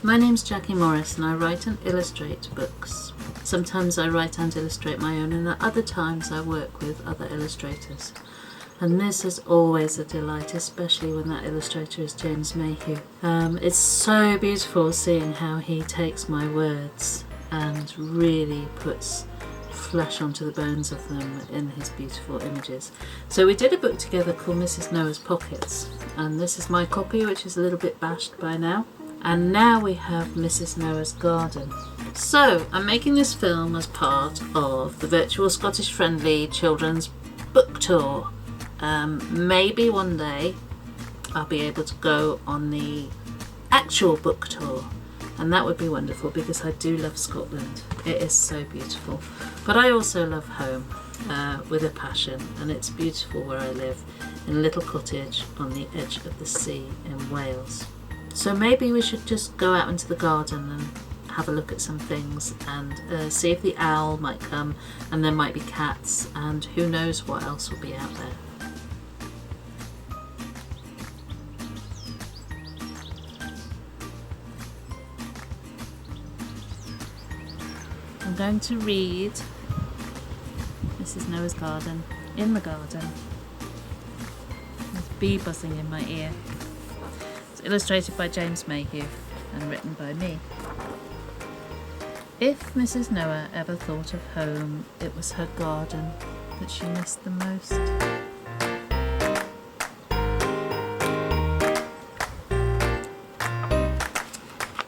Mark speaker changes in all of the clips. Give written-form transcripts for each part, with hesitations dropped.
Speaker 1: My name's Jackie Morris and I write and illustrate books. Sometimes I write and illustrate my own, and at other times I work with other illustrators. And this is always a delight, especially when that illustrator is James Mayhew. It's so beautiful seeing how he takes my words and really puts flesh onto the bones of them in his beautiful images. So we did a book together called Mrs. Noah's Pockets, and this is my copy, which is a little bit bashed by now. And now we have Mrs. Noah's Garden. So I'm making this film as part of the virtual Scottish Friendly Children's Book Tour. Maybe one day I'll be able to go on the actual book tour, and that would be wonderful because I do love Scotland. It is so beautiful. But I also love home with a passion, and it's beautiful where I live in a little cottage on the edge of the sea in Wales. So maybe we should just go out into the garden and have a look at some things and see if the owl might come, and there might be cats, and who knows what else will be out there. I'm going to read Mrs. Noah's Garden in the garden with bee buzzing in my ear. It's illustrated by James Mayhew and written by me. If Mrs. Noah ever thought of home, it was her garden that she missed the most.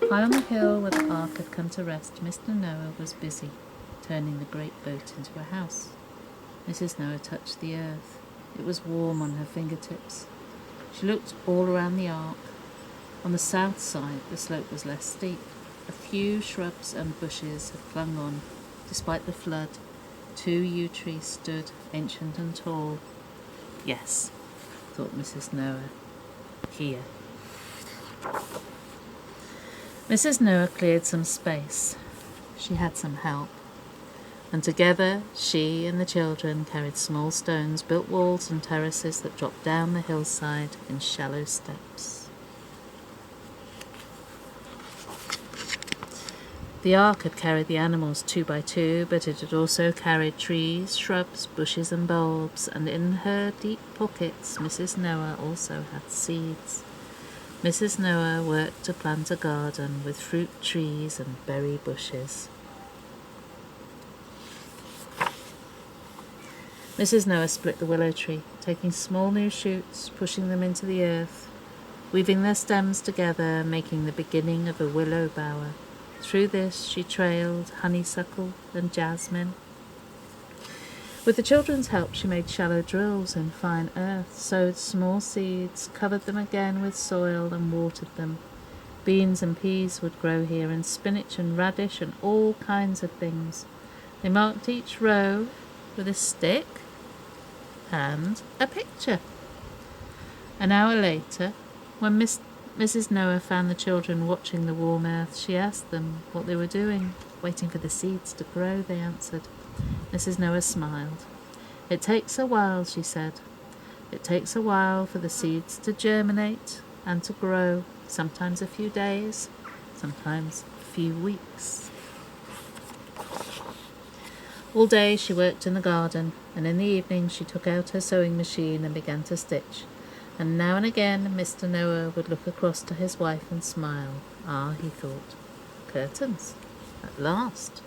Speaker 1: High on the hill where the ark had come to rest, Mr. Noah was busy turning the great boat into a house. Mrs. Noah touched the earth. It was warm on her fingertips. She looked all around the ark. On the south side, the slope was less steep. A few shrubs and bushes had clung on. Despite the flood, 2 yew trees stood, ancient and tall. Yes, thought Mrs. Noah, here. Mrs. Noah cleared some space. She had some help. And together, she and the children carried small stones, built walls and terraces that dropped down the hillside in shallow steps. The ark had carried the animals 2 by 2, but it had also carried trees, shrubs, bushes and bulbs, and in her deep pockets Mrs. Noah also had seeds. Mrs. Noah worked to plant a garden with fruit trees and berry bushes. Mrs. Noah split the willow tree, taking small new shoots, pushing them into the earth, weaving their stems together, making the beginning of a willow bower. Through this she trailed honeysuckle and jasmine. With the children's help she made shallow drills in fine earth, sowed small seeds, covered them again with soil and watered them. Beans and peas would grow here, and spinach and radish and all kinds of things. They marked each row with a stick and a picture. An hour later, when Mrs. Noah found the children watching the warm earth, she asked them what they were doing. Waiting for the seeds to grow, they answered. Mrs. Noah smiled. It takes a while, she said. It takes a while for the seeds to germinate and to grow, sometimes a few days, sometimes a few weeks. All day she worked in the garden, and in the evening she took out her sewing machine and began to stitch. And now and again Mr. Noah would look across to his wife and smile. Ah, he thought, curtains, at last.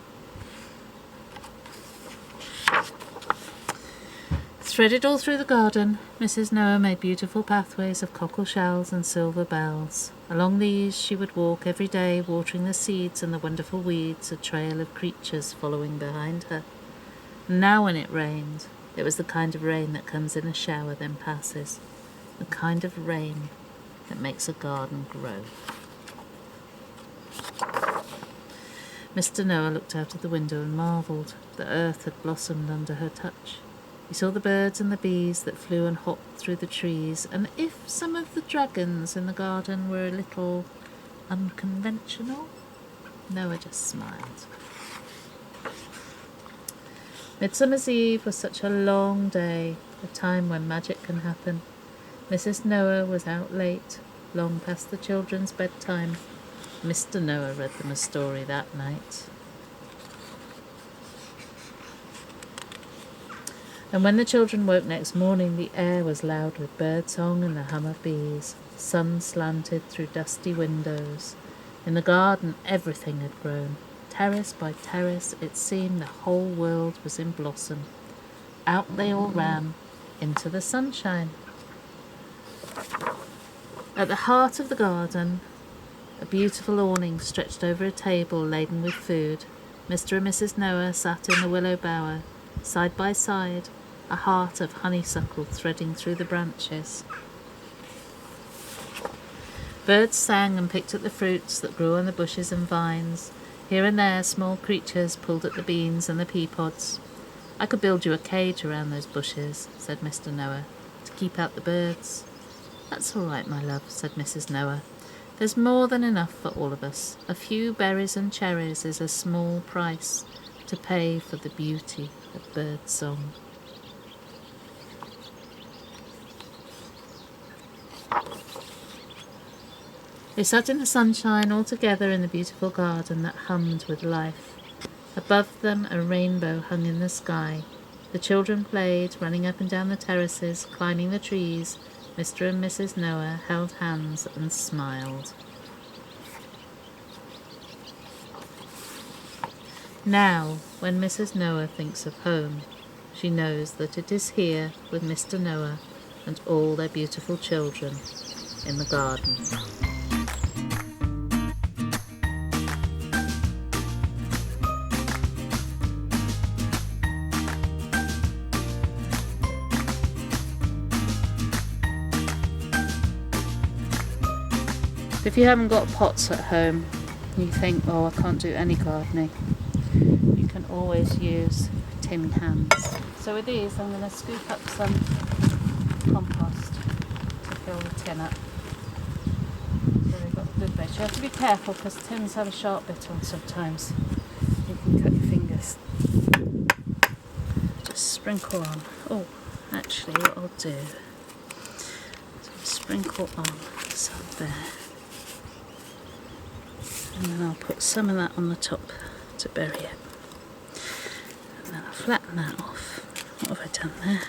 Speaker 1: Threaded all through the garden, Mrs. Noah made beautiful pathways of cockle shells and silver bells. Along these she would walk every day, watering the seeds and the wonderful weeds, a trail of creatures following behind her. And now when it rained, it was the kind of rain that comes in a shower then passes, the kind of rain that makes a garden grow. Mr. Noah looked out of the window and marvelled. The earth had blossomed under her touch. He saw the birds and the bees that flew and hopped through the trees, and if some of the dragons in the garden were a little unconventional, Noah just smiled. Midsummer's Eve was such a long day, a time when magic can happen. Mrs. Noah was out late, long past the children's bedtime. Mr. Noah read them a story that night. And when the children woke next morning, the air was loud with birdsong and the hum of bees. Sun slanted through dusty windows. In the garden, everything had grown. Terrace by terrace, it seemed the whole world was in blossom. Out they all ran, into the sunshine. At the heart of the garden, a beautiful awning stretched over a table laden with food. Mr. and Mrs. Noah sat in the willow bower, side by side, a heart of honeysuckle threading through the branches. Birds sang and picked at the fruits that grew on the bushes and vines. Here and there small creatures pulled at the beans and the pea pods. I could build you a cage around those bushes, said Mr. Noah, to keep out the birds. That's all right, my love, said Mrs. Noah. There's more than enough for all of us. A few berries and cherries is a small price to pay for the beauty of bird song. They sat in the sunshine all together in the beautiful garden that hummed with life. Above them a rainbow hung in the sky. The children played, running up and down the terraces, climbing the trees. Mr. and Mrs. Noah held hands and smiled. Now, when Mrs. Noah thinks of home, she knows that it is here with Mr. Noah and all their beautiful children in the garden. If you haven't got pots at home, you think, oh, I can't do any gardening, you can always use tin cans. So with these, I'm going to scoop up some compost to fill the tin up. So we've got the good bit. You have to be careful because tins have a sharp bit on sometimes. You can cut your fingers. Just sprinkle on. Oh, actually what I'll do is I'll sprinkle on some there. And then I'll put some of that on the top to bury it. And then I'll flatten that off. What have I done there?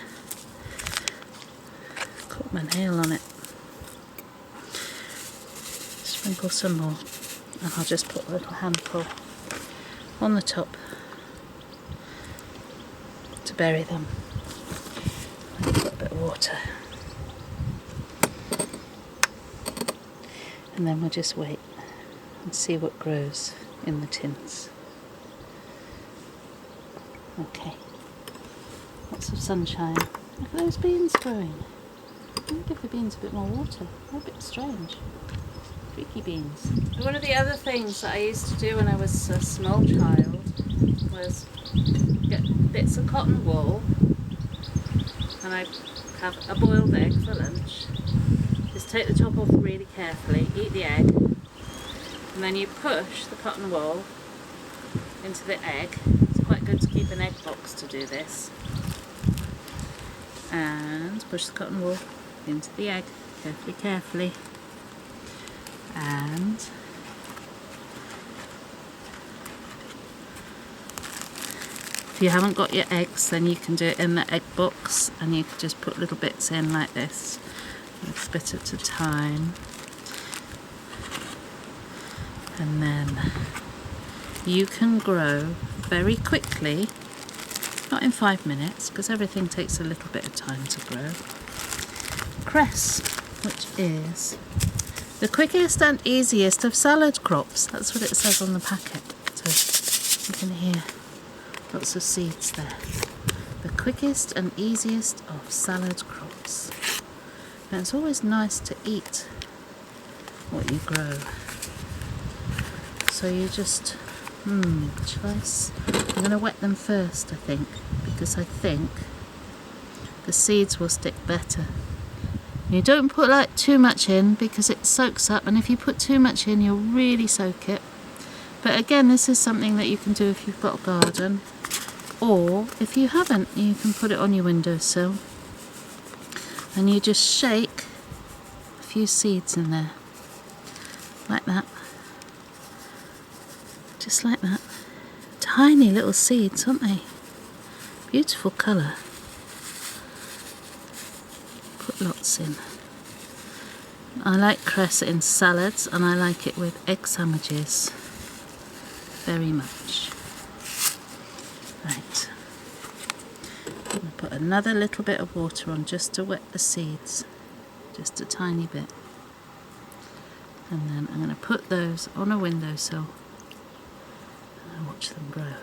Speaker 1: Caught my nail on it. Sprinkle some more. And I'll just put a little handful on the top to bury them. And put a bit of water. And then we'll just wait and see what grows in the tins. Okay, lots of sunshine. Look at those beans growing. I'm going to give the beans a bit more water. They're a bit strange. Freaky beans. One of the other things that I used to do when I was a small child was get bits of cotton wool and I'd have a boiled egg for lunch. Just take the top off really carefully, eat the egg, and then you push the cotton wool into the egg. It's quite good to keep an egg box to do this. And push the cotton wool into the egg, carefully. And if you haven't got your eggs, then you can do it in the egg box, and you can just put little bits in like this, a bit at a time. And then you can grow very quickly, not in 5 minutes, because everything takes a little bit of time to grow, cress, which is the quickest and easiest of salad crops. That's what it says on the packet. So you can hear lots of seeds there. The quickest and easiest of salad crops. And it's always nice to eat what you grow. So you just, I'm going to wet them first, I think, because I think the seeds will stick better. You don't put like too much in because it soaks up, and if you put too much in, you'll really soak it. But again, this is something that you can do if you've got a garden, or if you haven't, you can put it on your windowsill, and you just shake a few seeds in there, like that. just like that. Tiny little seeds, aren't they? Beautiful colour. Put lots in. I like cress in salads, and I like it with egg sandwiches very much. Right. I'm going to put another little bit of water on just to wet the seeds. Just a tiny bit. And then I'm going to put those on a windowsill and watch them grow.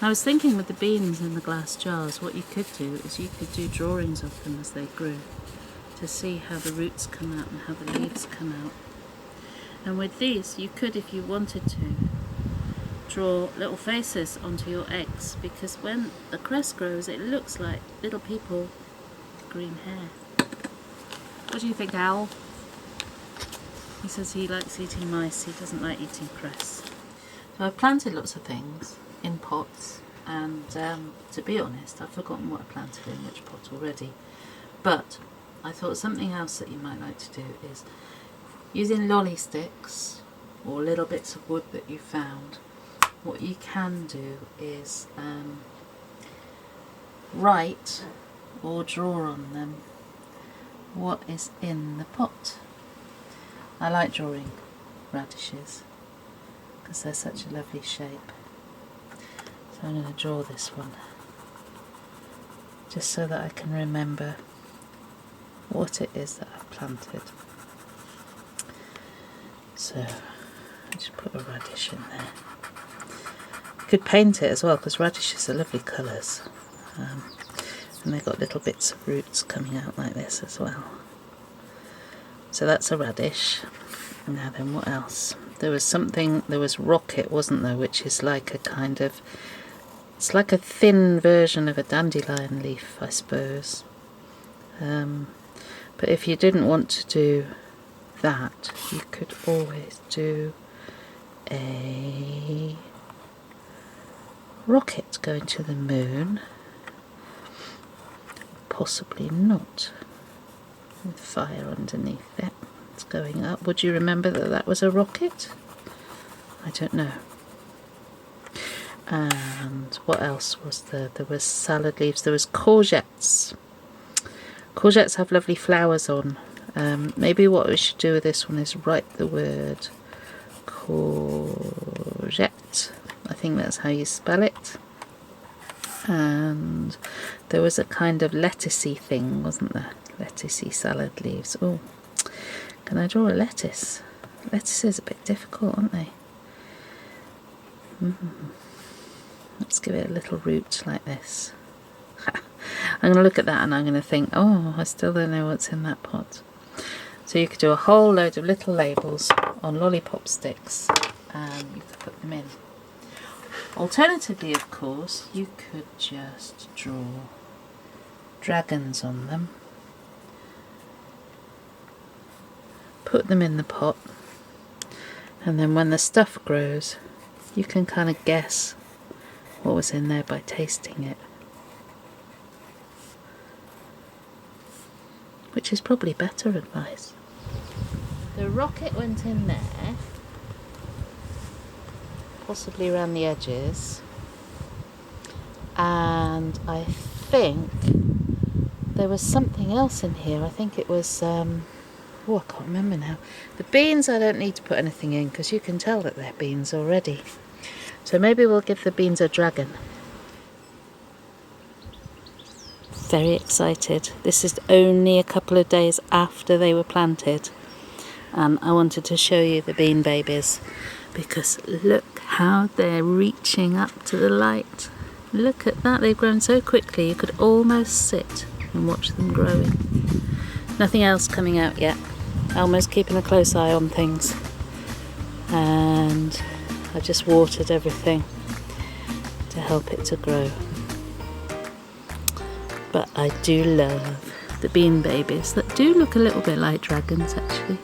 Speaker 1: I was thinking with the beans in the glass jars, what you could do is you could do drawings of them as they grew to see how the roots come out and how the leaves come out. And with these, you could, if you wanted to, draw little faces onto your eggs, because when the cress grows, it looks like little people with green hair. What do you think, Owl? He says he likes eating mice, he doesn't like eating cress. So I've planted lots of things in pots, and to be honest, I've forgotten what I planted in which pot already. But I thought something else that you might like to do is using lolly sticks or little bits of wood that you found. What you can do is write or draw on them what is in the pot. I like drawing radishes because they're such a lovely shape. So I'm going to draw this one just so that I can remember what it is that I've planted. So I just put a radish in there. You could paint it as well, because radishes are lovely colours, and they've got little bits of roots coming out like this as well. So that's a radish. Now then, what else? There was rocket, wasn't there, which is like a kind of, it's like a thin version of a dandelion leaf, I suppose. But if you didn't want to do that, you could always do a rocket going to the moon. Possibly not, with fire underneath it. It's going up. Would you remember that that was a rocket? I don't know. And what else was there? There was salad leaves. There was courgettes. Courgettes have lovely flowers on. Maybe what we should do with this one is write the word courgette. I think that's how you spell it. And there was a kind of lettucey thing, wasn't there? Lettucey salad leaves. Oh, can I draw a lettuce? Lettuces are a bit difficult, aren't they? Let's give it a little root like this. I'm going to look at that and I'm going to think, oh, I still don't know what's in that pot. So you could do a whole load of little labels on lollipop sticks and you could put them in. Alternatively, of course, you could just draw dragons on them, put them in the pot, and then when the stuff grows, you can kind of guess what was in there by tasting it. Which is probably better advice. The rocket went in there, possibly around the edges, and I think there was something else in here. I think it was, I can't remember now. The beans I don't need to put anything in because you can tell that they're beans already. So maybe we'll give the beans a dragon. Very excited. This is only a couple of days after they were planted, and I wanted to show you the bean babies because look how they're reaching up to the light. Look at that, they've grown so quickly you could almost sit and watch them growing. Nothing else coming out yet. Elmo's keeping a close eye on things, and I've just watered everything to help it to grow. But I do love the bean babies that do look a little bit like dragons actually.